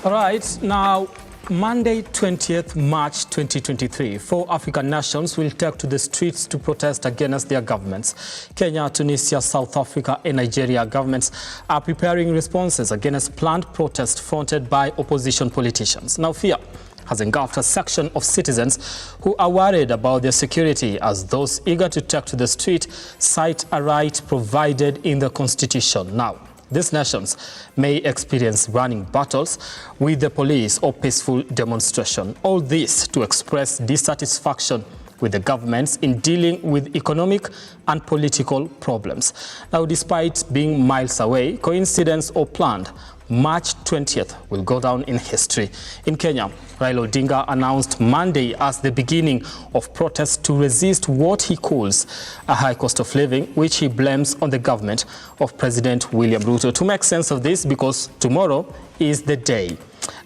All right, now Monday, 20th March 2023, 4 African nations will take to the streets to protest against their governments. Kenya, Tunisia, South Africa and Nigeria governments are preparing responses against planned protests fronted by opposition politicians. Now, fear has engulfed a section of citizens who are worried about their security as those eager to take to the street cite a right provided in the Constitution. Now, these nations may experience running battles with the police or peaceful demonstration. All this to express dissatisfaction with the governments in dealing with economic and political problems. Now, despite being miles away, coincidence or planned, March 20th will go down in history. In Kenya, Raila Odinga announced Monday as the beginning of protests to resist what he calls a high cost of living, which he blames on the government of President William Ruto. To make sense of this, because tomorrow is the day.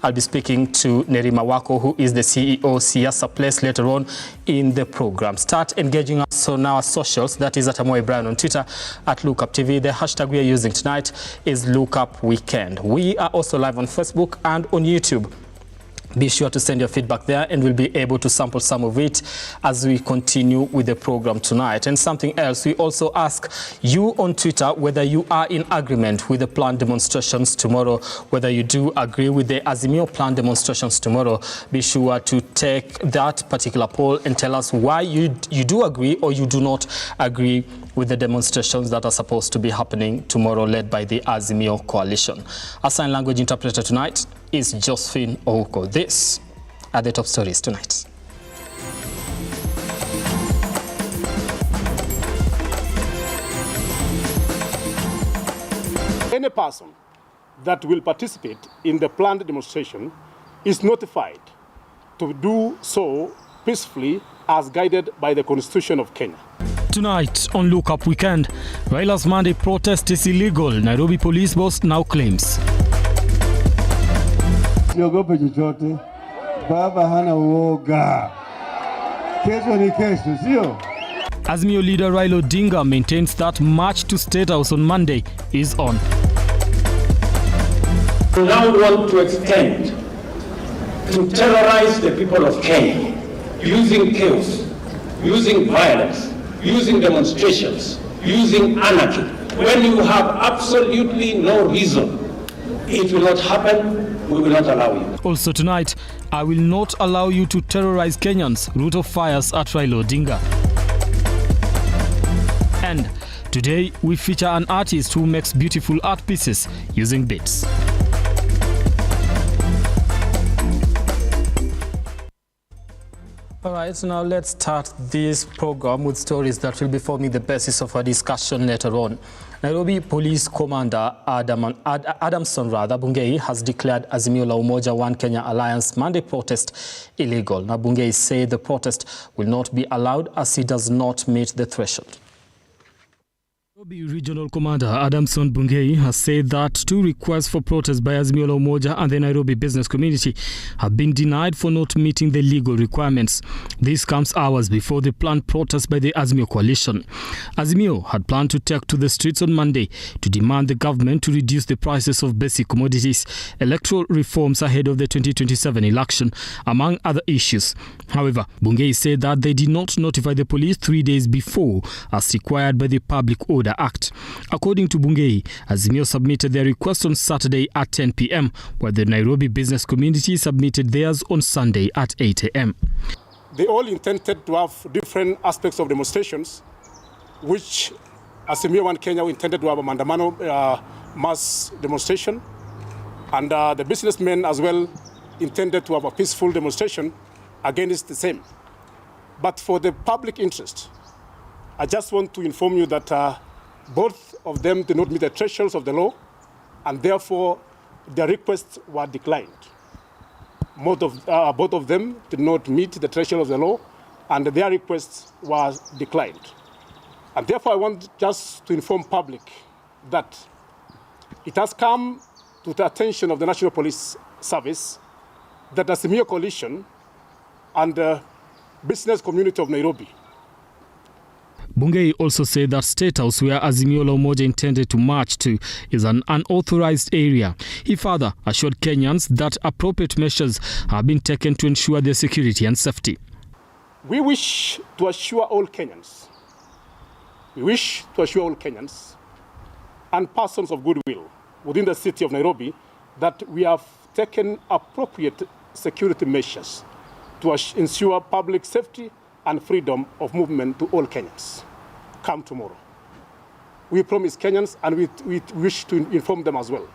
I'll be speaking to Nerima Wako, who is the CEO Siasa Place, later on in the program. Start engaging us on our socials. That is at Amwai Brian on Twitter, at Lookuptv. The hashtag we are using tonight is LookupWeekend. We are also live on Facebook and on YouTube. Be sure to send your feedback there and we'll be able to sample some of it as we continue with the program tonight. And something else, we also ask you on Twitter whether you are in agreement with the planned demonstrations tomorrow, whether you do agree with the Azimio planned demonstrations tomorrow. Be sure to take that particular poll and tell us why you do agree or you do not agree with the demonstrations that are supposed to be happening tomorrow, led by the Azimio coalition. Our sign language interpreter tonight is Josephine Ouko. This are the top stories tonight. Any person that will participate in the planned demonstration is notified to do so peacefully as guided by the Constitution of Kenya. Tonight on Look Up Weekend, Raila's Monday protest is illegal, Nairobi police boss now claims. Siogope chochote. Baba hana uoga. Kesho ni kesho, sio? Azimio leader Raila Odinga maintains that march to State House on Monday is on. We now want to extend to terrorize the people of Kenya using chaos, using violence, using demonstrations, using anarchy. When you have absolutely no reason, it will not happen. We will not allow you. Also tonight, I will not allow you to terrorize Kenyans. Ruto fires at Raila Odinga. And today we feature an artist who makes beautiful art pieces using beats. All right, so now let's start this program with stories that will be forming the basis of our discussion later on. Nairobi Police Commander Adamson Bungei has declared Azimio la Umoja One Kenya Alliance Monday protest illegal. Now, Bungei said the protest will not be allowed as it does not meet the threshold. Nairobi Regional Commander Adamson Bungei has said that 2 requests for protest by Azimio la Umoja and the Nairobi business community have been denied for not meeting the legal requirements. This comes hours before the planned protest by the Azimio coalition. Azimio had planned to take to the streets on Monday to demand the government to reduce the prices of basic commodities, electoral reforms ahead of the 2027 election, among other issues. However, Bungei said that they did not notify the police 3 days before, as required by the Public Order Act. According to Bungei, Azimio submitted their request on Saturday at 10 p.m, while the Nairobi business community submitted theirs on Sunday at 8 a.m. They all intended to have different aspects of demonstrations, which Azimio One Kenya intended to have a maandamano mass demonstration, and the businessmen as well intended to have a peaceful demonstration against the same. But for the public interest, I just want to inform you that both of them did not meet the thresholds of the law, and therefore their requests were declined. Both of them did not meet the threshold of the law, and their requests were declined. And therefore I want just to inform public that it has come to the attention of the National Police Service that the Azimio coalition and the business community of Nairobi Bungei also said that State House, where Azimio la Umoja intended to march to, is an unauthorized area. He further assured Kenyans that appropriate measures have been taken to ensure their security and safety. We wish to assure all Kenyans, and persons of goodwill within the city of Nairobi that we have taken appropriate security measures to ensure public safety and freedom of movement to all Kenyans. Come tomorrow. We promise Kenyans, and we wish to inform them as well,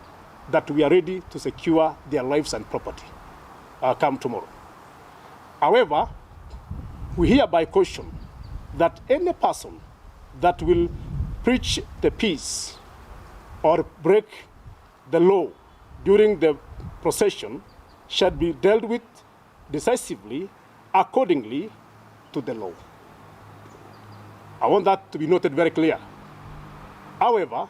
that we are ready to secure their lives and property. Come tomorrow. However, we hereby caution that any person that will preach the peace or break the law during the procession shall be dealt with decisively accordingly to the law. I want that to be noted very clear. However,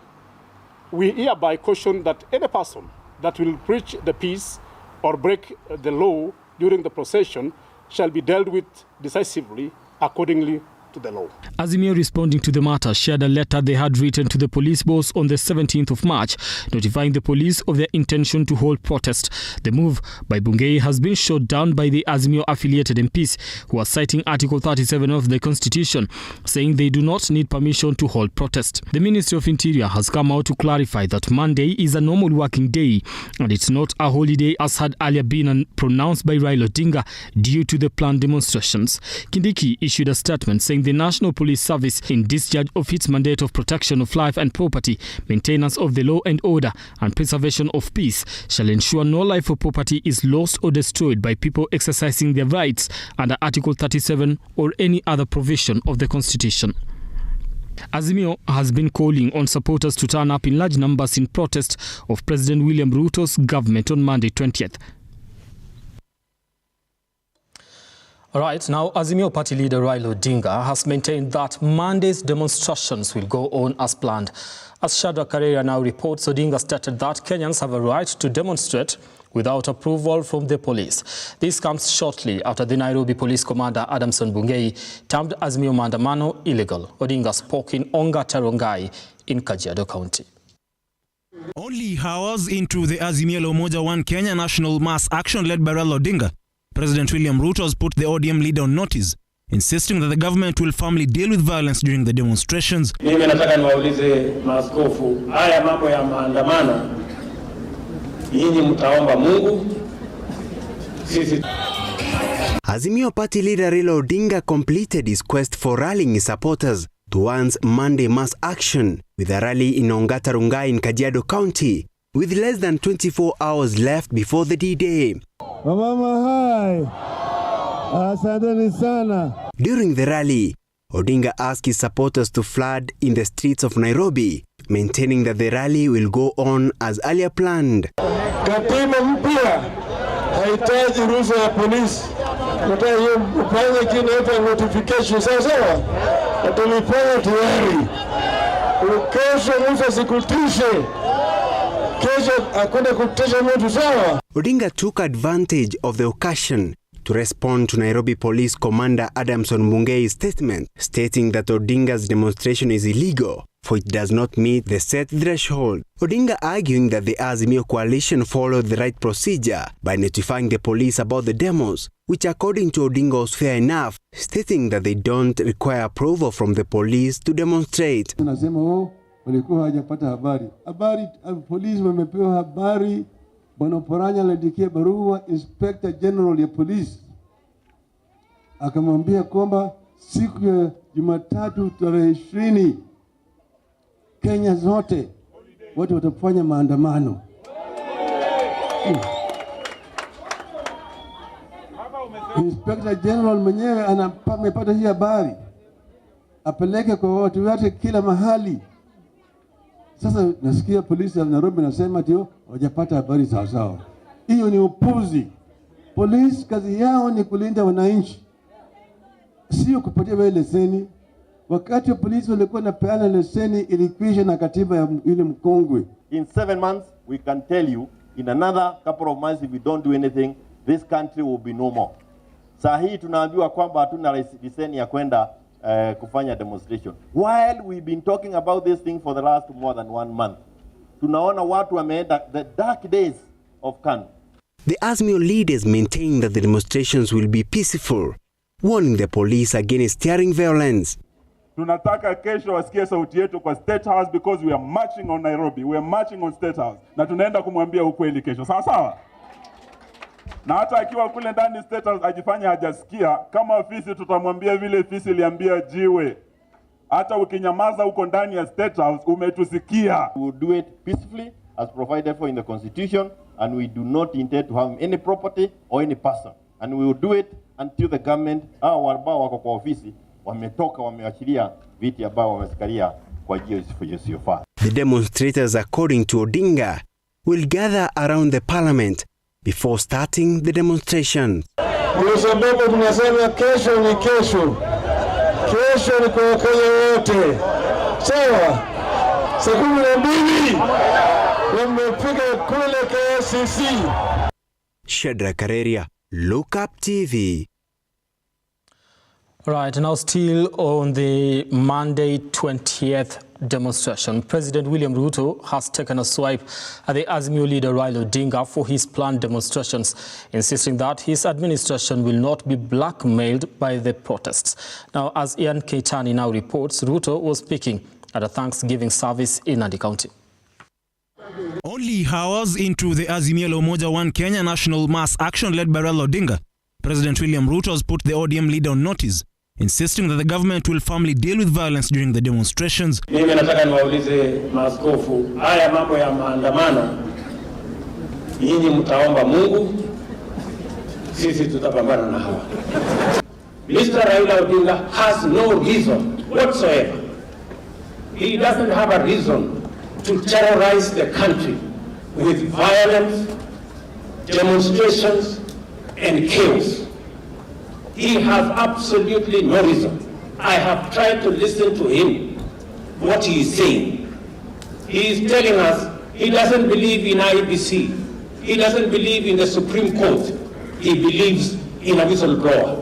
we hereby caution that any person that will preach the peace or break the law during the procession shall be dealt with decisively accordingly to the law. Azimio, responding to the matter, shared a letter they had written to the police boss on the 17th of March, notifying the police of their intention to hold protest. The move by Bungei has been shot down by the Azimio-affiliated MPs, who are citing Article 37 of the Constitution, saying they do not need permission to hold protest. The Ministry of Interior has come out to clarify that Monday is a normal working day, and it's not a holiday as had earlier been pronounced by Raila Odinga due to the planned demonstrations. Kindiki issued a statement saying the National Police Service, in discharge of its mandate of protection of life and property, maintenance of the law and order, and preservation of peace, shall ensure no life or property is lost or destroyed by people exercising their rights under Article 37 or any other provision of the Constitution. Azimio has been calling on supporters to turn up in large numbers in protest of President William Ruto's government on Monday 20th. All right, now Azimio Party leader Raila Odinga has maintained that Monday's demonstrations will go on as planned. As Shadrack Karera now reports, Odinga stated that Kenyans have a right to demonstrate without approval from the police. This comes shortly after the Nairobi Police Commander Adamson Bungei termed Azimio Maandamano illegal. Odinga spoke in Ongata Rongai in Kajiado County. Only hours into the Azimio la Umoja One Kenya national mass action led by Raila Odinga, President William Ruto has put the ODM leader on notice, insisting that the government will firmly deal with violence during the demonstrations. Mimi nataka niwaulize maaskofu, haya mambo ya maandamano, nyinyi mtaomba Mungu, sisi. Azimio Party leader Raila Odinga completed his quest for rallying his supporters towards Monday mass action with a rally in Ongata Rongai in Kajiado County, with less than 24 hours left before the D-Day. Mama hai. Asanteni sana. During the rally, Odinga asked his supporters to flood in the streets of Nairobi, maintaining that the rally will go on as earlier planned. Katiba mpya haitaji ruhusa ya polisi. Nataka hiyo ufanye kinaitwa notification sawa? Atalifanya tayari. Ukesho Musa sikutishe. Odinga took advantage of the occasion to respond to Nairobi Police Commander Adamson Bungei's statement, stating that Odinga's demonstration is illegal, for it does not meet the set threshold. Odinga arguing that the Azimio coalition followed the right procedure by notifying the police about the demos, which according to Odinga was fair enough, stating that they don't require approval from the police to demonstrate. Walikuwa hawajapata habari. Polisi wamepewa habari. Bwana Poranya aliandikia barua Inspector General ya polisi, akamwambia kwamba siku ya Jumatatu tarehe 20 Kenya zote watu watafanya maandamano. Inspector General mwenyewe amepata hii habari, apeleke kwa watu wote kila mahali. Sasa nasikia polisi ya Nairobi nasema tio hawajapata habari sawa. Hiyo ni upuzi. Polisi kazi yao ni kulinda wananchi, sio kupatia wewe leseni. Wakati polisi walikuwa na peana leseni ilikwisha na katiba ya ile mkongwe. In 7 months we can tell you, in another couple of months if we don't do anything, this country will be no more. Saa hii tunaambiwa kwamba hatuna leseni ya kwenda kufanya demonstration. While we've been talking about this thing for the last more than 1 month, tunaona watu wameenda the dark days of KANU. The Azimio leaders maintain that the demonstrations will be peaceful, warning the police against stirring violence. Tunataka kesho wasikie sauti yetu kwa State House because we are marching on Nairobi. We are marching on State House. Na tunaenda kumwambia ukweli kesho. Sawa sawa? Na hata akiwa kule ndani State House ajifanya hajasikia, kama ofisi tutamwambia vile ofisi iliambia jiwe. Hata ukinyamaza huko ndani ya State House umetusikia. We will do it peacefully as provided for in the Constitution, and we do not intend to harm any property or any person. And we will do it until the government ambao wako kwa ofisi wametoka wameachilia viti ambao wamesikalia kwa ajili isiyofaa. The demonstrators, according to Odinga, will gather around the parliament before starting the demonstration. Kwa sababu tunasema kesho ni kesho. Kesho ni kwa Wakenya wote. Sawa? Saa 12 wamefika kule KCC. Shedra Kareria, Lookuptv. Right, now still on the Monday 20th demonstration, President William Ruto has taken a swipe at the Azimio leader Raila Odinga for his planned demonstrations, insisting that his administration will not be blackmailed by the protests. Now, as Ian Keitani now reports, Ruto was speaking at a Thanksgiving service in Nandi County. Only hours into the Azimio la Umoja One Kenya national mass action led by Raila Odinga, President William Ruto has put the ODM leader on notice, insisting that the government will firmly deal with violence during the demonstrations. Mimi nataka niwaulize maaskofu, haya mambo ya maandamano, nyinyi mtaomba Mungu, sisi tutapambana na hawa. Mr. Raila Odinga has no reason whatsoever. He doesn't have a reason to terrorize the country with violence, demonstrations, and chaos. He has absolutely no reason. I have tried to listen to him, what he is saying. He is telling us he doesn't believe in IBC. He doesn't believe in the Supreme Court. He believes in a whistleblower.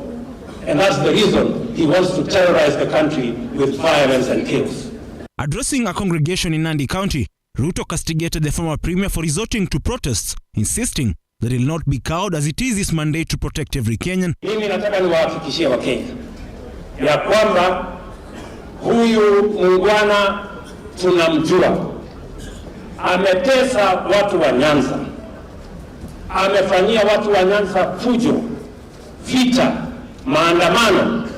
And that's the reason he wants to terrorize the country with violence and chaos. Addressing a congregation in Nandi County, Ruto castigated the former premier for resorting to protests, insisting that he will not be cowed as it is his mandate to protect every Kenyan. Mimi nataka niwahakikishie Wakenya ya kwamba huyu muungwana tunamjua. Ametesa watu wa Nyanza. Amefanyia watu wa Nyanza fujo, vita, maandamano.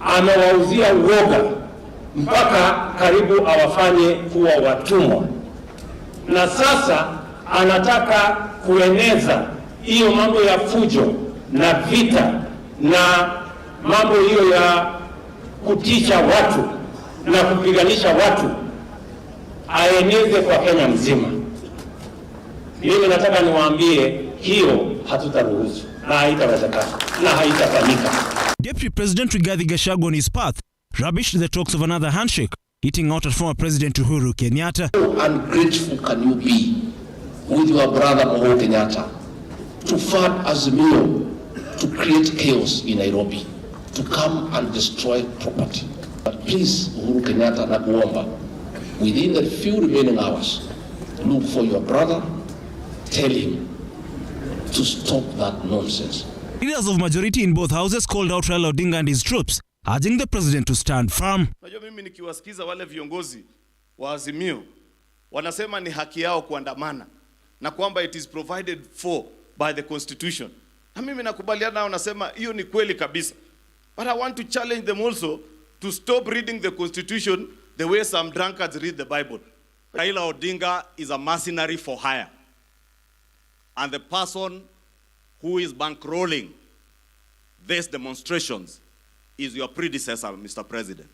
Amewauzia uoga mpaka karibu awafanye kuwa watumwa. Na sasa anataka kueneza hiyo mambo ya fujo na vita na mambo hiyo ya kutisha watu na kupiganisha watu, aeneze kwa Kenya mzima. Mimi nataka niwaambie hiyo hatutaruhusu na haitawezekana na haitafanyika. Deputy President Rigathi Gachagua on his path rubbished the talks of another handshake, eating out at former President Uhuru Kenyatta. How ungrateful can you be with your brother Uhuru Kenyatta to fund Azimio to create chaos in Nairobi, to come and destroy property? But please, Uhuru Kenyatta, nakuomba, within the few remaining hours, look for your brother, tell him to stop that nonsense. Leaders of majority in both houses called out Raila Odinga and his troops, urging the president to stand firm. Najua mimi nikiwasikiza wale viongozi wa Azimio wanasema ni haki yao kuandamana na kwamba it is provided for by the constitution. Na mimi nakubaliana nao, nasema hiyo ni kweli kabisa. But I want to challenge them also to stop reading the constitution the way some drunkards read the Bible. Raila Odinga is a mercenary for hire. And the person who is bankrolling these demonstrations is your predecessor, Mr. President.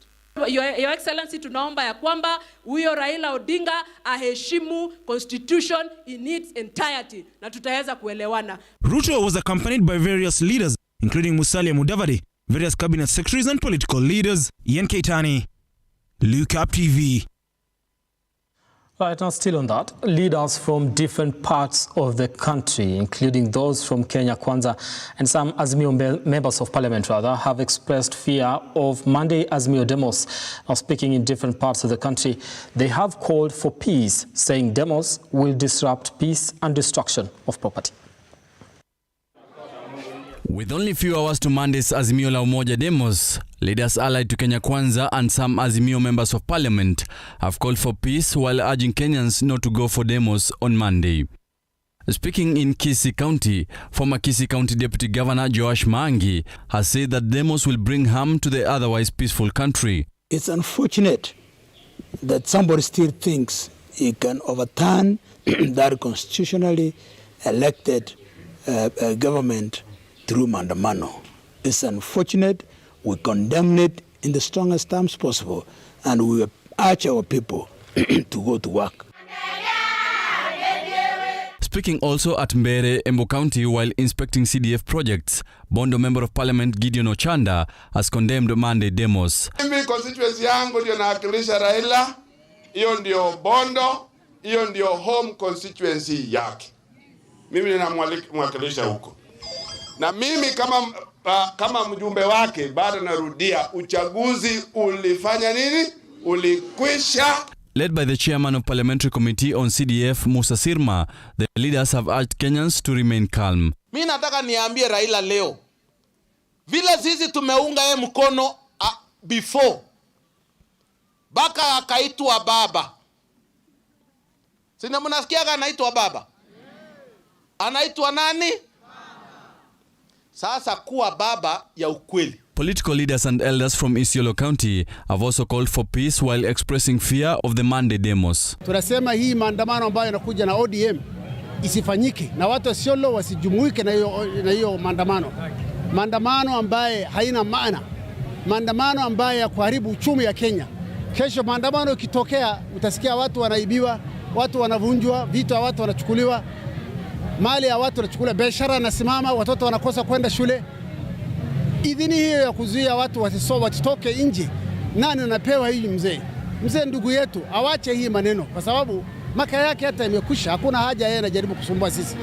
Your Excellency, tunaomba ya kwamba huyo Raila Odinga aheshimu constitution in its entirety na tutaweza kuelewana. Ruto was accompanied by various leaders, including Musalia Mudavadi, various cabinet secretaries and political leaders. Ian Keitani, Lookuptv. Right, now still on that, leaders from different parts of the country, including those from Kenya Kwanza and some Azimio members of parliament have expressed fear of Monday Azimio demos. Now speaking in different parts of the country, they have called for peace, saying demos will disrupt peace and destruction of property. With only few hours to Monday's Azimio la Umoja demos, leaders allied to Kenya Kwanza and some Azimio members of parliament have called for peace while urging Kenyans not to go for demos on Monday. Speaking in Kisii County, former Kisii County Deputy Governor Joash Maangi has said that demos will bring harm to the otherwise peaceful country. It's unfortunate that somebody still thinks he can overturn that constitutionally elected government through Mandamano. It's unfortunate. We condemn it in the strongest terms possible, and we urge our people to go to work. Speaking also at Mbere, Embu County, while inspecting CDF projects, Bondo Member of Parliament Gideon Ochanda has condemned Monday demos. Mimi constituency yangu ndio nawakilisha Raila, hiyo ndio Bondo, hiyo ndio home constituency yake. Mimi ninamwakilisha huko. Na mimi kama mjumbe wake bado narudia, uchaguzi ulifanya nini? Ulikwisha. Led by the chairman of Parliamentary Committee on CDF, Musa Sirma, the leaders have urged Kenyans to remain calm. Mimi nataka niambie Raila leo, vile sisi tumeunga yeye mkono before, baka akaitwa baba. Sina mnasikia anaitwa baba? Anaitwa nani? Sasa kuwa baba ya ukweli. Political leaders and elders from Isiolo County have also called for peace while expressing fear of the Monday demos. Tunasema hii maandamano ambayo yanakuja na ODM isifanyike na watu wa Isiolo wasijumuike na hiyo maandamano. Maandamano ambaye haina maana. Maandamano ambaye ya kuharibu uchumi ya Kenya. Kesho maandamano ikitokea utasikia watu wanaibiwa, watu wanavunjwa, vitu watu wanachukuliwa. Mali ya watu wanachukuliwa, biashara inasimama, watoto wanakosa kwenda shule. Idhini hiyo ya kuzuia watu wasitoke nje, nani anapewa hii mzee? Mzee ndugu yetu, awache hii maneno kwa sababu maka yake hata imekwisha, hakuna haja yeye anajaribu kusumbua sisi.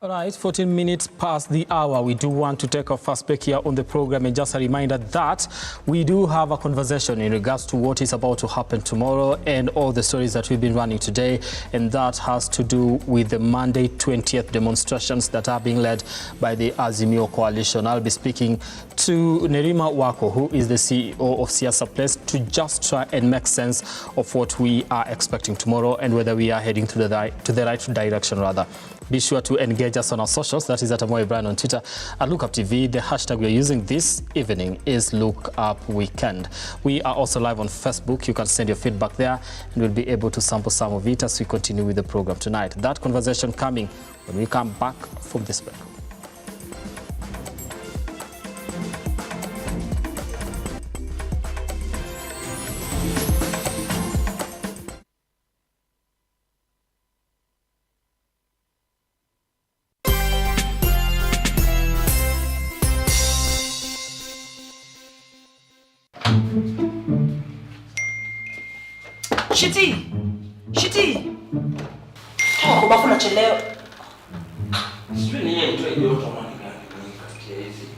All right, 14 minutes past the hour. We do want to take our first break here on the program, and just a reminder that we do have a conversation in regards to what is about to happen tomorrow and all the stories that we've been running today, and that has to do with the Monday 20th demonstrations that are being led by the Azimio coalition. I'll be speaking to Nerima Wako, who is the CEO of Siasa Place, to just try and make sense of what we are expecting tomorrow and whether we are heading to the right direction rather. Be sure to engage us on our socials. That is at Amwai Brian on Twitter, at Lookuptv. The hashtag we are using this evening is LookUpWeekend. We are also live on Facebook. You can send your feedback there, and we'll be able to sample some of it as we continue with the program tonight. That conversation coming when we come back from this break. Shiti. Oh, bafu nachelewa. Sijui ni yeye ndio ndio tamani gani kati ya hizi.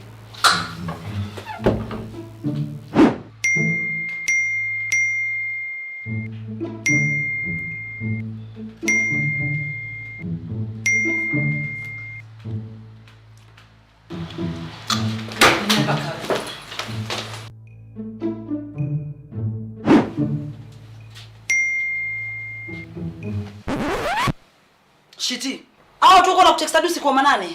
Shiti. Tuko na kutext adusi kwa manane.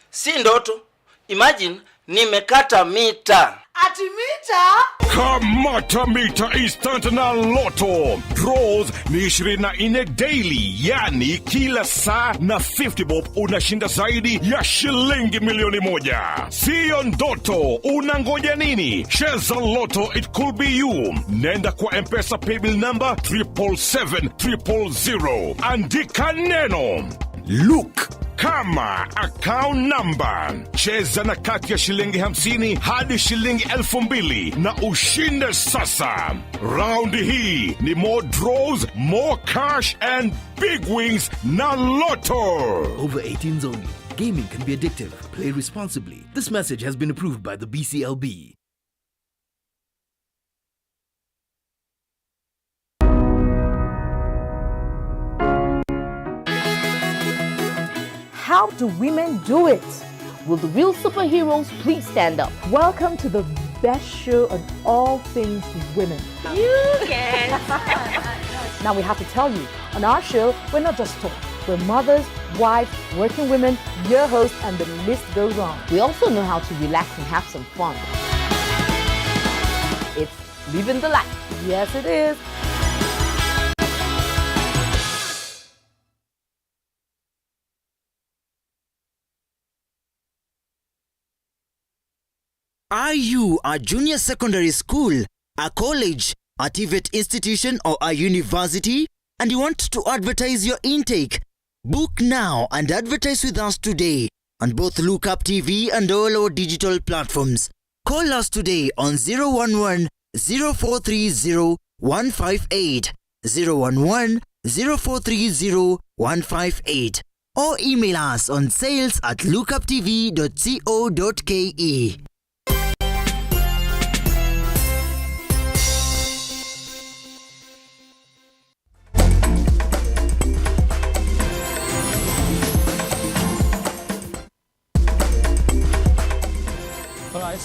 Si ndoto. Imagine nimekata mita. Ati mita? Kamata mita instant na Lotto. Draws ni 24 daily, yani kila saa na 50 bob unashinda zaidi ya shilingi milioni 1. Sio ndoto, unangoja nini? Cheza Lotto, it could be you. Nenda kwa M-Pesa paybill number 777 000. Andika neno Look kama account number. Cheza na kati ya shilingi 50 hadi shilingi 2,000 na ushinde sasa. Raundi hii ni more draws, more cash and big wings na Lotto. Over 18s only. Gaming can be addictive. Play responsibly. This message has been approved by the BCLB. How do women do it? Will the real superheroes please stand up? Welcome to the best show on all things women. You can. Now we have to tell you, on our show, we're not just talk. We're mothers, wives, working women, your hosts, and the list goes on. We also know how to relax and have some fun. It's living the life. Yes, it is. Are you a junior secondary school, a college, a TVET institution, or a university, and you want to advertise your intake? Book now and advertise with us today on both Lookuptv and all our digital platforms. Call us today on 011 0430 158, 011 0430 158, or email us on sales@lookuptv.co.ke.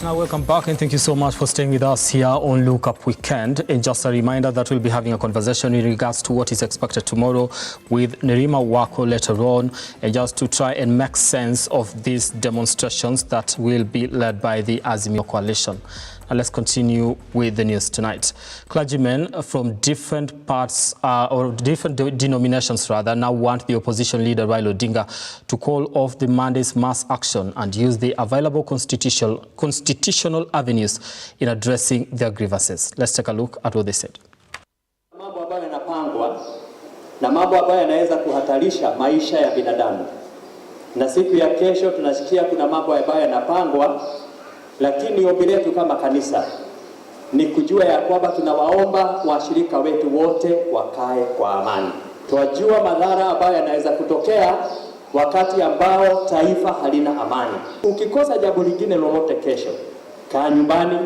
Now welcome back and thank you so much for staying with us here on Look Up Weekend. And just a reminder that we'll be having a conversation in regards to what is expected tomorrow with Nerima Wako later on, and just to try and make sense of these demonstrations that will be led by the Azimio Coalition. Now let's continue with the news tonight. Clergymen from different parts or different denominations rather now want the opposition leader Raila Odinga to call off the Monday's mass action and use the available constitutional avenues in addressing their grievances. Let's take a look at what they said. Mambo ambayo yanapangwa na mambo ambayo yanaweza kuhatarisha maisha ya binadamu. Na siku ya kesho tunasikia kuna mambo ambayo yanapangwa, lakini ombi letu kama kanisa ni kujua ya kwamba tunawaomba washirika wetu wote wakae kwa amani. Tunajua madhara ambayo yanaweza kutokea wakati ambao taifa halina amani. Ukikosa jambo lingine lolote kesho, kaa nyumbani,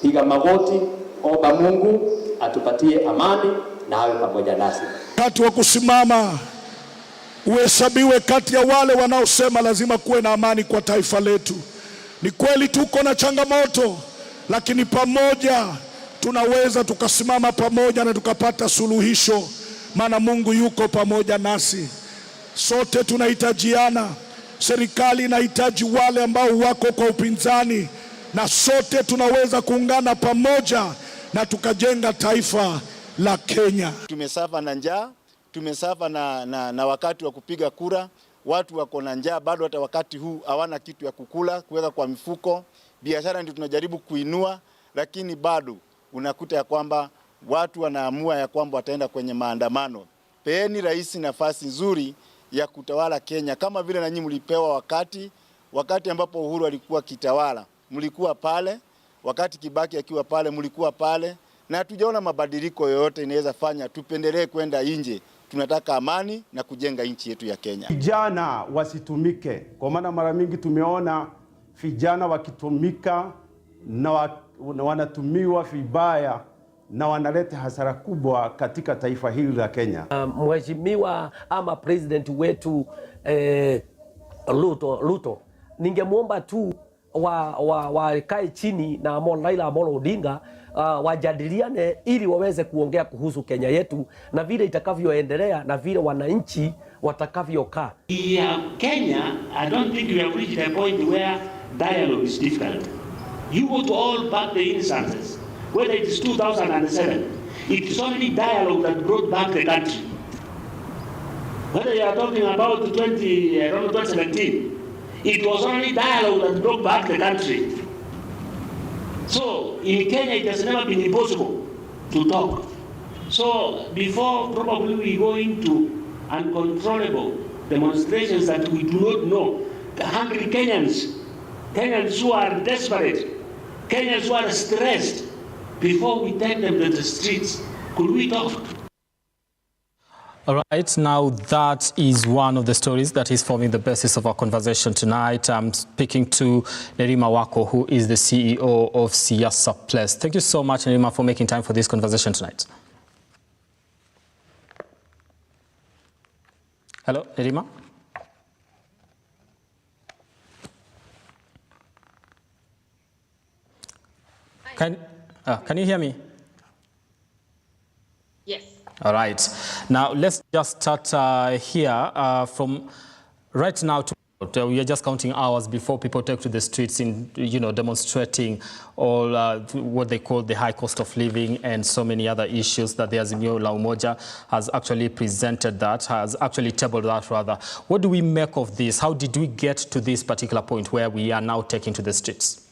piga magoti, omba Mungu atupatie amani na awe pamoja nasi. Wakati wa kusimama uhesabiwe kati ya wale wanaosema lazima kuwe na amani kwa taifa letu. Ni kweli tuko na changamoto, lakini pamoja tunaweza tukasimama pamoja na tukapata suluhisho, maana Mungu yuko pamoja nasi. Sote tunahitajiana. Serikali inahitaji wale ambao wako kwa upinzani, na sote tunaweza kuungana pamoja na tukajenga taifa la Kenya. Tumesafa na njaa, tumesafa na wakati wa kupiga kura. Watu wako na njaa bado, hata wakati huu hawana kitu ya kukula, kuweka kwa mifuko. Biashara ndio tunajaribu kuinua, lakini bado unakuta ya kwamba watu wanaamua ya kwamba wataenda kwenye maandamano. Peeni rais nafasi nzuri ya kutawala Kenya, kama vile na nyinyi mlipewa wakati ambapo Uhuru alikuwa kitawala. Mlikuwa pale, wakati Kibaki akiwa pale mlikuwa pale, na hatujaona mabadiliko yoyote inaweza fanya tupendelee kwenda nje. Tunataka amani na kujenga nchi yetu ya Kenya. Vijana wasitumike, kwa maana mara mingi tumeona vijana wakitumika na wanatumiwa vibaya na wanaleta hasara kubwa katika taifa hili la Kenya. Mheshimiwa ama president wetu Ruto, ningemuomba tu wakae chini na Raila Amolo Odinga, wajadiliane ili waweze kuongea kuhusu Kenya yetu na vile itakavyoendelea na vile wananchi watakavyokaa. Kenya, I don't think we have reached a point where dialogue is difficult. You would all back the instances. Whether it is 2007, it is only dialogue that brought back the country. Whether you are talking about 2017, it was only dialogue that brought back the country. So in Kenya, it has never been impossible to talk. So before probably we go into uncontrollable demonstrations that we do not know. The hungry Kenyans who are desperate, Kenyans who are stressed, before we take them to the streets, could we talk? All right, now that is one of the stories that is forming the basis of our conversation tonight. I'm speaking to Nerima Wako, who is the CEO of Siasa Plus. Thank you so much, Nerima, for making time for this conversation tonight. Hello, Nerima? Can you hear me? Yes. All right. Now, let's just start here from right now. We are just counting hours before people take to the streets in, demonstrating all what they call the high cost of living and so many other issues that the Azimio la Umoja has actually presented has actually tabled that rather. What do we make of this? How did we get to this particular point where we are now taking to the streets?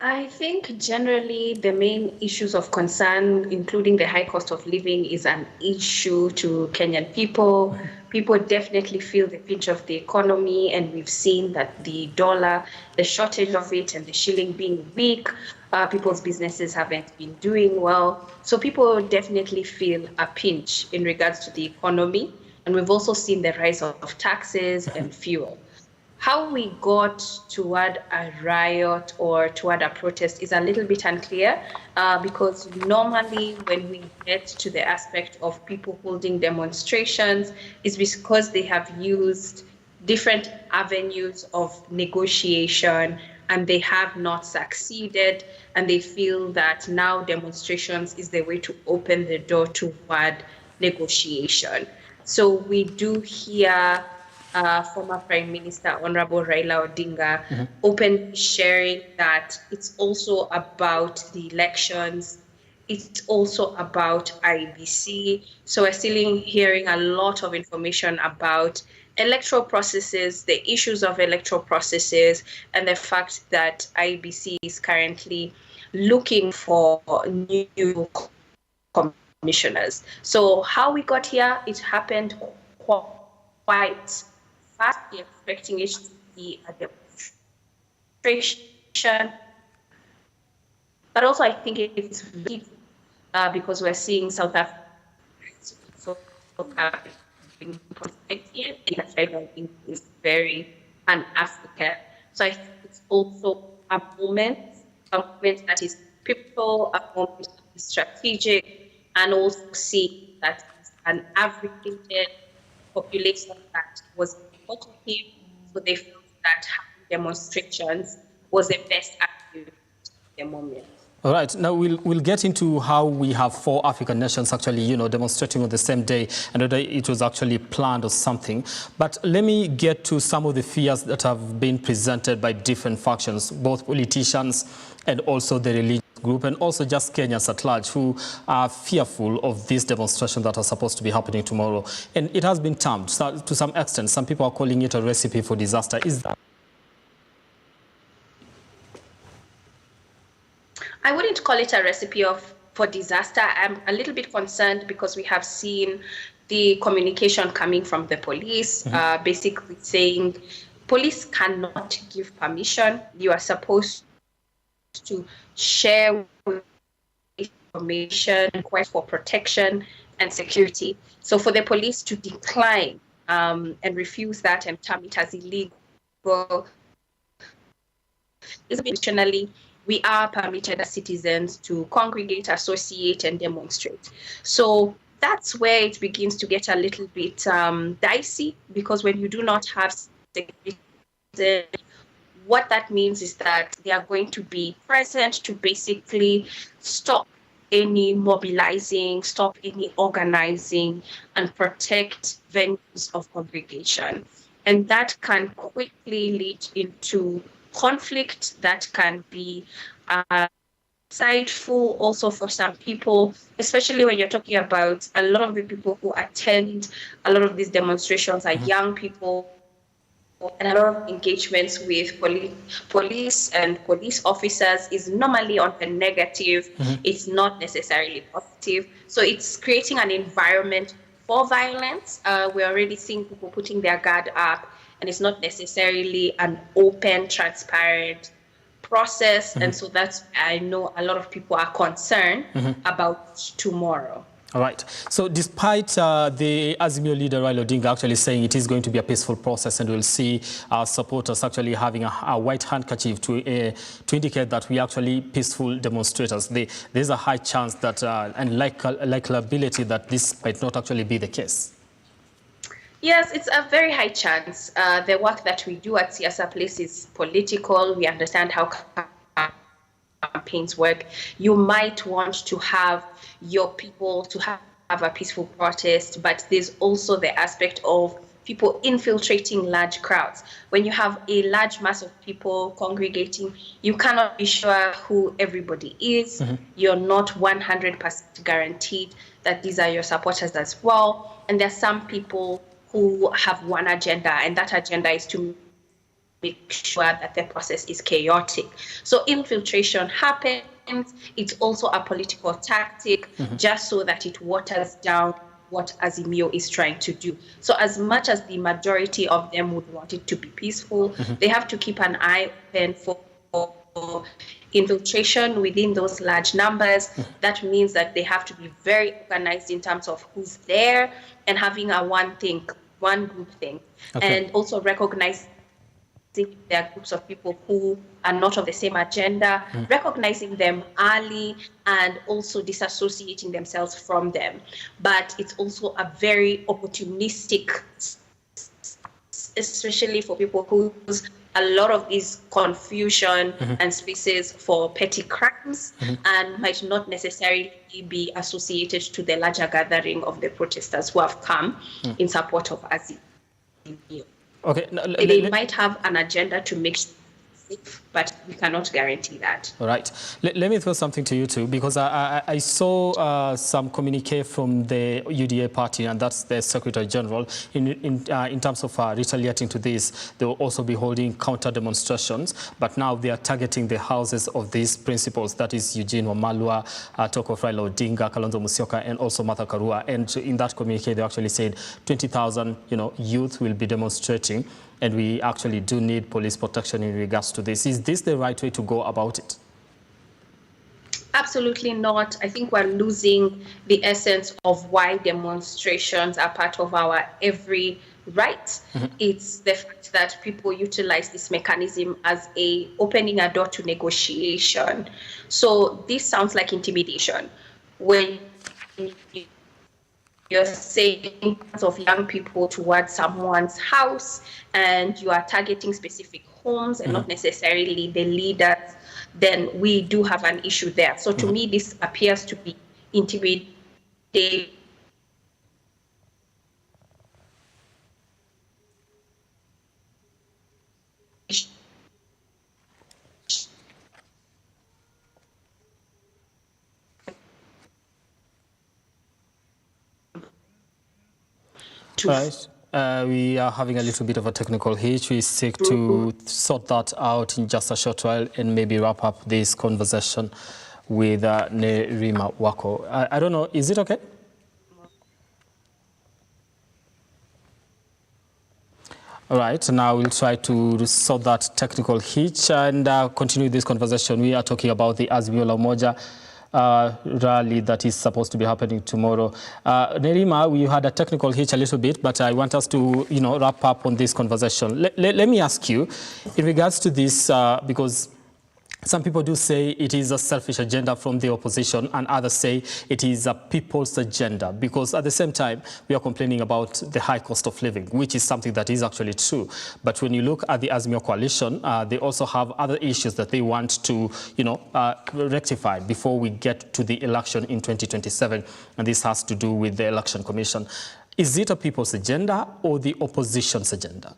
I think generally the main issues of concern, including the high cost of living, is an issue to Kenyan people. People definitely feel the pinch of the economy, and we've seen that the dollar, the shortage of it, and the shilling being weak, people's businesses haven't been doing well. So people definitely feel a pinch in regards to the economy. And we've also seen the rise of taxes and fuel. How we got toward a riot or toward a protest is a little bit unclear because normally when we get to the aspect of people holding demonstrations, it's because they have used different avenues of negotiation and they have not succeeded, and they feel that now demonstrations is the way to open the door toward negotiation. So we do hear former Prime Minister Honorable Raila Odinga openly sharing that it's also about the elections, it's also about IBC. So we're still hearing a lot of information about electoral processes, the issues of electoral processes, and the fact that IBC is currently looking for new commissioners. So how we got here, it happened quite fast. We're expecting it to be a demonstration, but also I think it's big because we're seeing South Africa is very pan-African. So I think it's also a moment that is pivotal, a moment that is strategic, and also see that it's an aggregated population that was supportive, so they felt that having demonstrations was the best avenue at the moment. All right, now we'll get into how we have 4 African nations actually, demonstrating on the same day, and whether it was actually planned or something. But let me get to some of the fears that have been presented by different factions, both politicians and also the religious group, and also just Kenyans at large, who are fearful of this demonstration that are supposed to be happening tomorrow. And it has been termed, to some extent, some people are calling it a recipe for disaster. Is that? I wouldn't call it a recipe for disaster. I'm a little bit concerned because we have seen the communication coming from the police, basically saying police cannot give permission. You are supposed to share information, request for protection and security. So for the police to decline and refuse that and term it as illegal, additionally, we are permitted as citizens to congregate, associate, and demonstrate. So that's where it begins to get a little bit dicey, because when you do not have security, what that means is that they are going to be present to basically stop any mobilizing, stop any organizing, and protect venues of congregation. And that can quickly lead into conflict that can be insightful also for some people, especially when you're talking about a lot of the people who attend a lot of these demonstrations are young people, and a lot of engagements with police and police officers is normally on the negative. It's not necessarily positive. So it's creating an environment for violence. We're already seeing people putting their guard up, and it's not necessarily an open, transparent process. And so that's, I know a lot of people are concerned about tomorrow. All right. So despite the Azimio leader Raila Odinga actually saying it is going to be a peaceful process and we'll see our supporters actually having a white handkerchief to indicate that we are actually peaceful demonstrators, there's a high chance that and likability that this might not actually be the case. Yes, it's a very high chance. The work that we do at Siasa Place is political. We understand how campaigns work. You might want to have your people to have a peaceful protest, but there's also the aspect of people infiltrating large crowds. When you have a large mass of people congregating, you cannot be sure who everybody is. You're not 100% guaranteed that these are your supporters as well. And there are some people who have one agenda, and that agenda is to make sure that the process is chaotic. So infiltration happens. It's also a political tactic, just so that it waters down what Azimio is trying to do. So as much as the majority of them would want it to be peaceful, they have to keep an eye open for infiltration within those large numbers. That means that they have to be very organized in terms of who's there and having a one group thing. And also recognizing there are groups of people who are not of the same agenda, recognizing them early and also disassociating themselves from them. But it's also a very opportunistic, especially for people who's a lot of these confusion and spaces for petty crimes and might not necessarily be associated to the larger gathering of the protesters who have come in support of Azimio. Okay. They might have an agenda to make sure, but we cannot guarantee that. All right. Let me throw something to you too, because I saw some communique from the UDA party, and that's the Secretary General, in terms of retaliating to this. They will also be holding counter demonstrations, but now they are targeting the houses of these principals. That is Eugene Wamalwa, talk of Raila Odinga, Kalonzo Musyoka, and also Martha Karua. And in that communique, they actually said 20,000, youth will be demonstrating. And we actually do need police protection in regards to this. Is this the right way to go about it? Absolutely not. I think we're losing the essence of why demonstrations are part of our every right. It's the fact that people utilize this mechanism as opening a door to negotiation. So this sounds like intimidation. When you're saying of young people towards someone's house and you are targeting specific homes and not necessarily the leaders, then we do have an issue there. So to me, this appears to be intimidating. Right. We are having a little bit of a technical hitch. We seek to sort that out in just a short while and maybe wrap up this conversation with Nerima Wako. I don't know, is it okay? All right, now we'll try to sort that technical hitch and continue this conversation. We are talking about the Azimio la Umoja rally that is supposed to be happening tomorrow. Nerima, we had a technical hitch a little bit, but I want us to, wrap up on this conversation. Let me ask you, in regards to this, because some people do say it is a selfish agenda from the opposition, and others say it is a people's agenda, because at the same time, we are complaining about the high cost of living, which is something that is actually true. But when you look at the Azimio coalition, they also have other issues that they want to, rectify before we get to the election in 2027. And this has to do with the Election Commission. Is it a people's agenda or the opposition's agenda?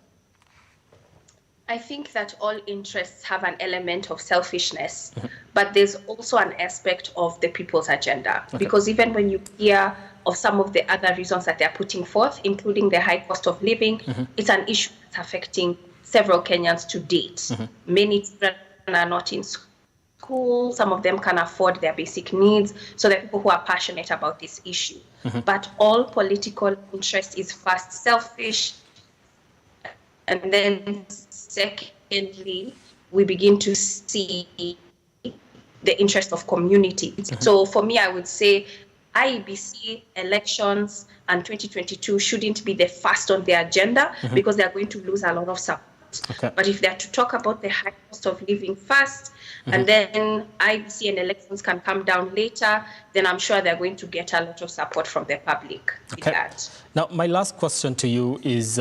I think that all interests have an element of selfishness, but there's also an aspect of the people's agenda. Because even when you hear of some of the other reasons that they're putting forth, including the high cost of living, it's an issue that's affecting several Kenyans to date. Many children are not in school, some of them can afford their basic needs. So there are people who are passionate about this issue. But all political interest is first selfish, and then secondly, we begin to see the interest of community. So for me, I would say IEBC elections and 2022 shouldn't be the first on the agenda because they're going to lose a lot of support. But if they're to talk about the high cost of living first, and then IEBC and elections can come down later, then I'm sure they're going to get a lot of support from the public. Now, my last question to you is,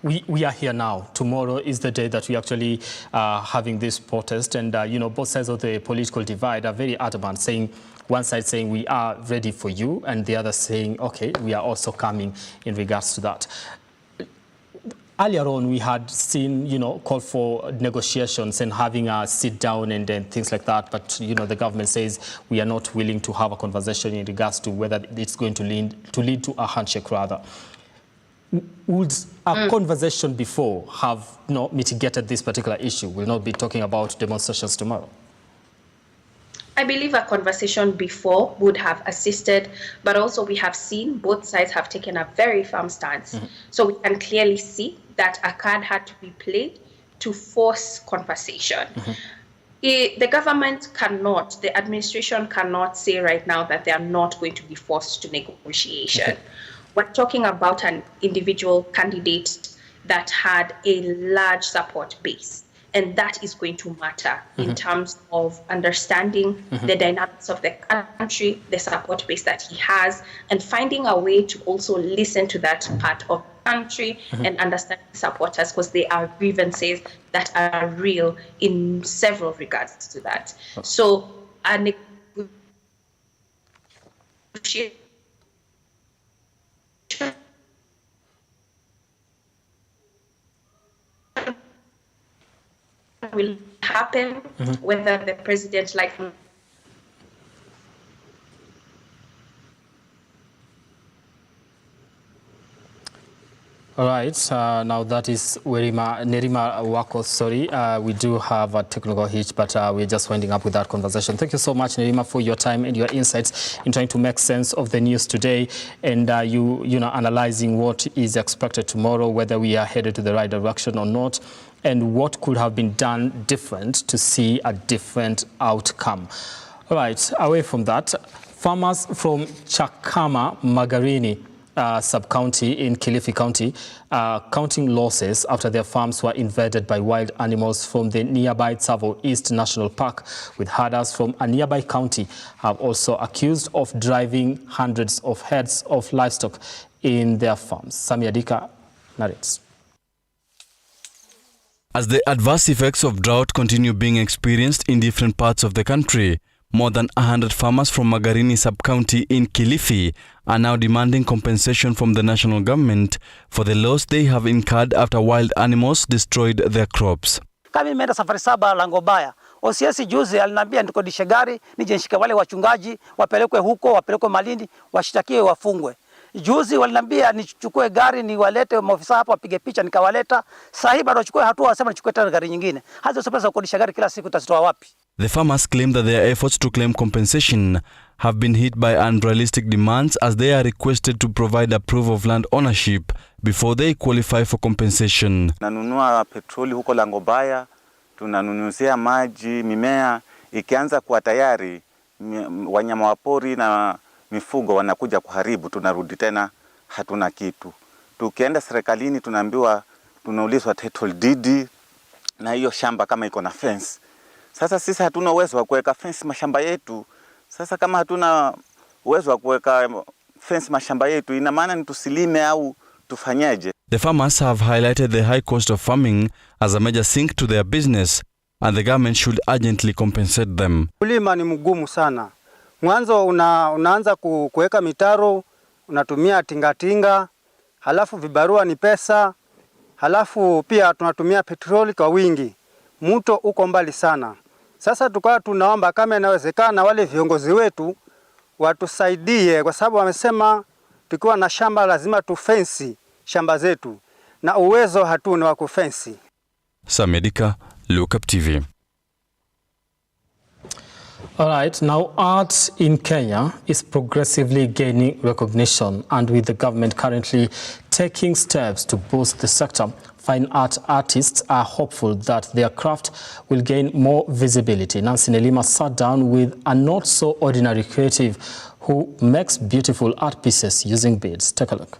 we are here now. Tomorrow is the day that we actually having this protest, and you know, both sides of the political divide are very adamant, saying, one side saying we are ready for you, and the other saying, okay, we are also coming in regards to that. Earlier on, we had seen, you know, call for negotiations and having a sit down and things like that. But, you know, the government says we are not willing to have a conversation in regards to whether it's going to lead to a handshake rather. Would a conversation before have mitigated this particular issue? We'll not be talking about demonstrations tomorrow. I believe a conversation before would have assisted, but also we have seen both sides have taken a very firm stance. So we can clearly see that a card had to be played to force conversation. The government cannot, the administration cannot say right now that they are not going to be forced to negotiation. We're talking about an individual candidate that had a large support base. And that is going to matter in terms of understanding the dynamics of the country, the support base that he has, and finding a way to also listen to that part of the country and understand supporters, because there are grievances that are real in several regards to that. So a negotiation will happen, whether the president All right, now that is Nerima Wako, sorry. We do have a technical hitch, but we're just winding up with that conversation. Thank you so much, Nerima, for your time and your insights in trying to make sense of the news today, and you know, analyzing what is expected tomorrow, whether we are headed to the right direction or not, and what could have been done different to see a different outcome. All right, away from that, farmers from Chakama Magarini sub-county in Kilifi County counting losses after their farms were invaded by wild animals from the nearby Tsavo East National Park, with herders from a nearby county have also accused of driving hundreds of heads of livestock in their farms. Sami Adika narrates. As the adverse effects of drought continue being experienced in different parts of the country, more than 100 farmers from Magarini sub-county in Kilifi are now demanding compensation from the national government for the loss they have incurred after wild animals destroyed their crops. Kama imeenda safari 7 Langobaya, OCS juzi aliniambia nikodishe gari nije nishike wale wachungaji wapelekwe huko, wapelekwe Malindi, washtakiwe, wafungwe. Juzi waliniambia nichukue gari niwalete maofisa hapa wapige picha, nikawaleta. Sasa hivi bado wachukue hatua, wasema nichukue tena gari nyingine. Hazo pesa kukodisha gari kila siku tutazitoa wapi? The farmers claim that their efforts to claim compensation have been hit by unrealistic demands, as they are requested to provide a proof of land ownership before they qualify for compensation. Tunanunua petroli huko Langobaya, tunanunusia maji, mimea ikianza kuwa tayari, wanyama wa pori na mifugo wanakuja kuharibu, tunarudi tena hatuna kitu. Tukienda serikalini tunaambiwa tunaulizwa title deed na hiyo shamba kama iko na fence. Sasa sisi hatuna uwezo wa kuweka fence mashamba yetu. Sasa kama hatuna uwezo wa kuweka fence mashamba yetu, ina maana ni tusilime au tufanyaje? The farmers have highlighted the high cost of farming as a major sink to their business, and the government should urgently compensate them. Kulima ni mgumu sana. Mwanzo unaanza kuweka mitaro, unatumia tingatinga, halafu vibarua ni pesa, halafu pia tunatumia petroli kwa wingi. Mto uko mbali sana. Sasa tukawa tunaomba kama inawezekana wale viongozi wetu watusaidie, kwa sababu wamesema tukiwa na shamba lazima tufensi shamba zetu, na uwezo hatuna wa kufensi. Samedika, Lookuptv. All right, now art in Kenya is progressively gaining recognition, and with the government currently taking steps to boost the sector, fine art artists are hopeful that their craft will gain more visibility. Nancy Nelima sat down with a not-so-ordinary creative who makes beautiful art pieces using beads. Take a look.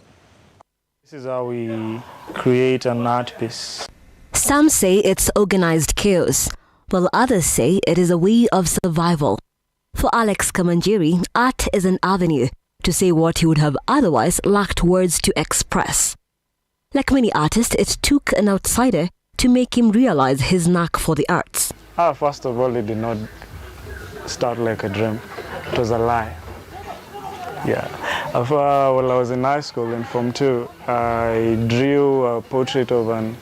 This is how we create an art piece. Some say it's organized chaos, while others say it is a way of survival. For Alex Kamanjiri, art is an avenue to say what he would have otherwise lacked words to express. Like many artists, it took an outsider to make him realize his knack for the arts. First of all, it did not start like a dream. It was a lie. Yeah. While I was in high school in Form 2, I drew a portrait of an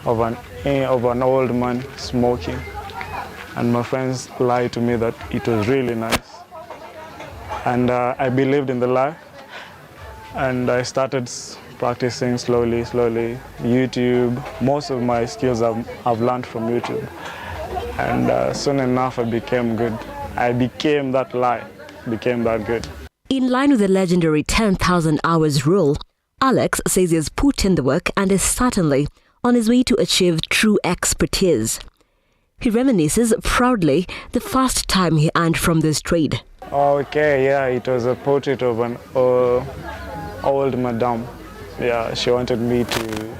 old man smoking. And my friends lied to me that it was really nice. And I believed in the lie. And I started practicing slowly. YouTube, most of my skills I've learned from YouTube. And soon enough, I became good. I became that good. In line with the legendary 10,000 hours rule, Alex says he has put in the work and is certainly on his way to achieve true expertise. He reminisces proudly the first time he earned from this trade. Okay, yeah, it was a portrait of an old madam. Yeah, she wanted me to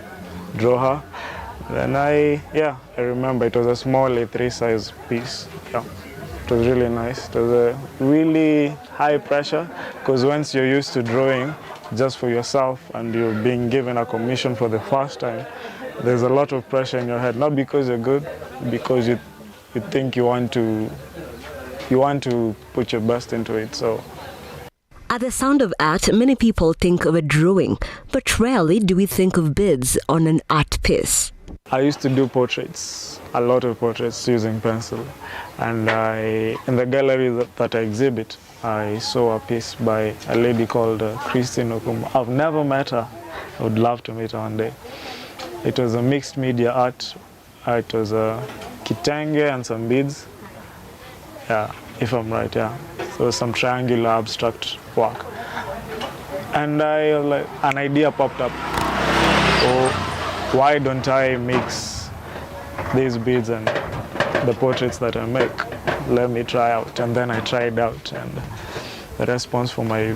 draw her. Then I remember it was a small A3 size piece. Yeah, it was really nice. It was a really high pressure because once you're used to drawing just for yourself and you're being given a commission for the first time, there's a lot of pressure in your head, not because you're good, because you think you want to put your best into it. So at the sound of art, many people think of a drawing, but rarely do we think of beads on an art piece. I used to do portraits, a lot of portraits using pencil, and in the gallery that I exhibit, I saw a piece by a lady called Christine Okumu. I've never met her. I would love to meet her one day. It was a mixed media art. It was a kitenge and some beads. Yeah, if I'm right, yeah. So some triangular abstract work. And an idea popped up. So why don't I mix these beads and the portraits that I make? Let me try out. And then I tried out, and the response from my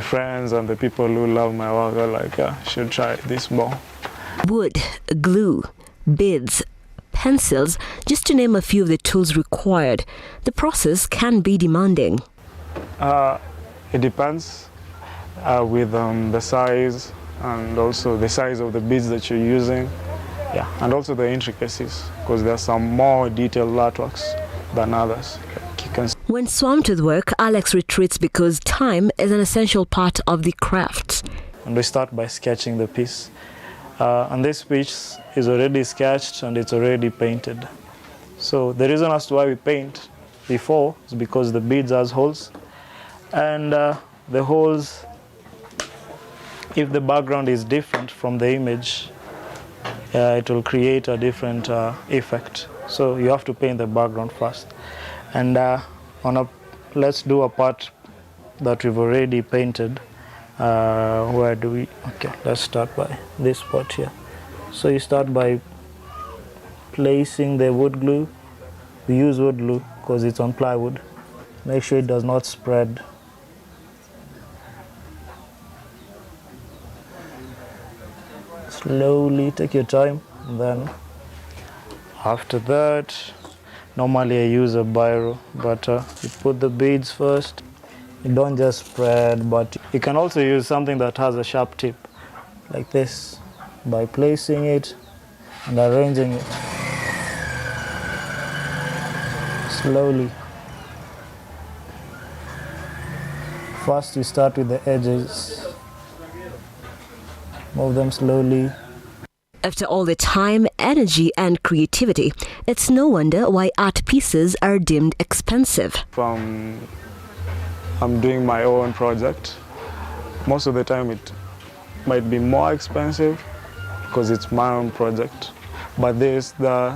friends and the people who love my work are like, yeah, should try this more. Wood, glue, beads, pencils, just to name a few of the tools required. The process can be demanding. It depends with the size and also the size of the beads that you're using. Yeah, and also the intricacies, because there are some more detailed artworks than others. When swamped with work, Alex retreats because time is an essential part of the craft. And we start by sketching the piece. And this piece is already sketched and it's already painted. So the reason as to why we paint before is because the beads has holes. And the holes, if the background is different from the image, it will create a different effect. So you have to paint the background first. And let's do a part that we've already painted. Where do we? Okay, let's start by this part here. So you start by placing the wood glue. We use wood glue because it's on plywood. Make sure it does not spread. Slowly take your time. And then after that, normally I use a biro, but you put the beads first. You don't just spread, but you can also use something that has a sharp tip, like this, by placing it and arranging it slowly. First, you start with the edges. Move them slowly. After all the time, energy and creativity, it's no wonder why art pieces are deemed expensive. I'm doing my own project. Most of the time it might be more expensive because it's my own project. But there's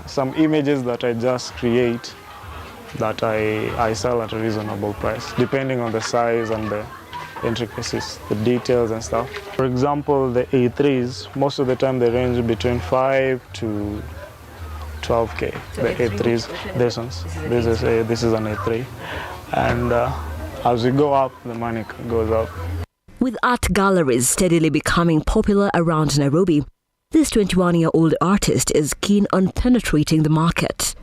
some images that I just create that I sell at a reasonable price, depending on the size and the intricacies, the details and stuff. For example, the A3s, most of the time they range between 5 to 12K. So the A3s, this one's, this is an A3. And as we go up, the money goes up. With art galleries steadily becoming popular around Nairobi, this 21-year-old artist is keen on penetrating the market.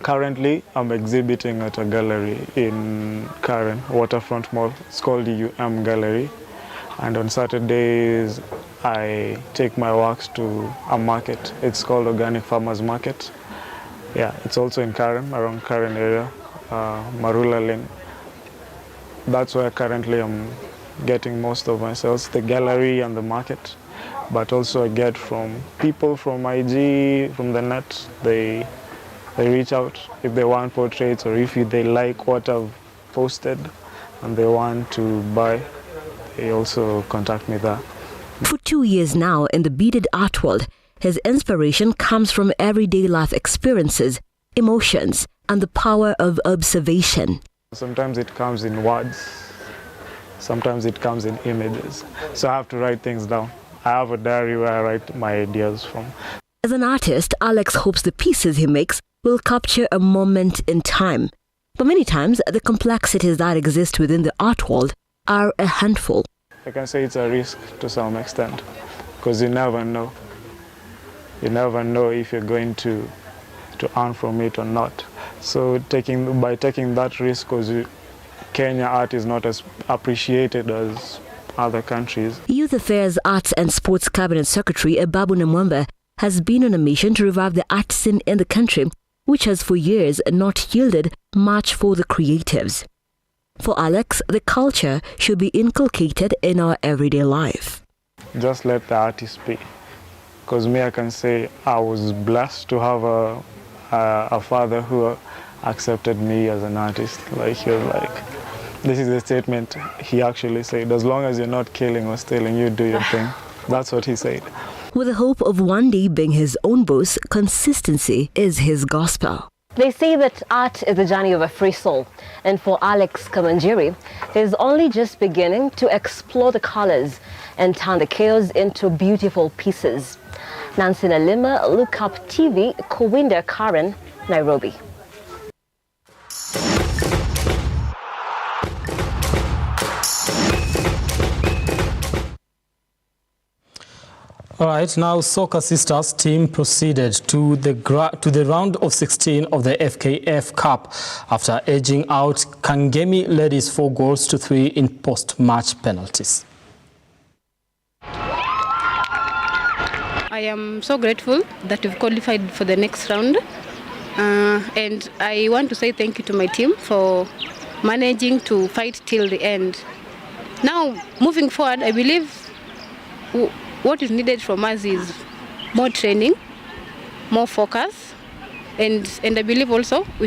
Currently, I'm exhibiting at a gallery in Karen, Waterfront Mall. It's called the Gallery. And on Saturdays, I take my works to a market. It's called Organic Farmers Market. Yeah, it's also in Karen, around Karen area, Marula Lane. That's where currently I'm getting most of my sales, the gallery and the market. But also I get from people from IG, from the net. They reach out if they want portraits or if they like what I've posted and they want to buy, they also contact me there. For 2 years now in the beaded art world, his inspiration comes from everyday life experiences, emotions, and the power of observation. Sometimes it comes in words, sometimes it comes in images. So I have to write things down. I have a diary where I write my ideas from. As an artist, Alex hopes the pieces he makes will capture a moment in time. But many times, the complexities that exist within the art world are a handful. I can say it's a risk to some extent, because you never know. You never know if you're going to earn from it or not. So by taking that risk, because Kenya art is not as appreciated as other countries. Youth Affairs, Arts and Sports Cabinet Secretary Babu Namwamba has been on a mission to revive the art scene in the country, which has for years not yielded much for the creatives. For Alex, the culture should be inculcated in our everyday life. Just let the artist be. Because me, I can say I was blessed to have a father who accepted me as an artist. Like, he was like, this is the statement he actually said, as long as you're not killing or stealing, you do your thing. That's what he said. With the hope of one day being his own boss, consistency is his gospel. They say that art is the journey of a free soul. And for Alex Kamanjiri, he's only just beginning to explore the colors and turn the chaos into beautiful pieces. Nancy Nalima, Lookuptv, Kowinda Karen, Nairobi. All right, now Soccer Sisters team proceeded to the round of 16 of the FKF Cup after edging out Kangemi Ladies 4-3 in post-match penalties. I am so grateful that we've qualified for the next round, and I want to say thank you to my team for managing to fight till the end. Now, moving forward, I believe what is needed from us is more training, more focus, and I believe also we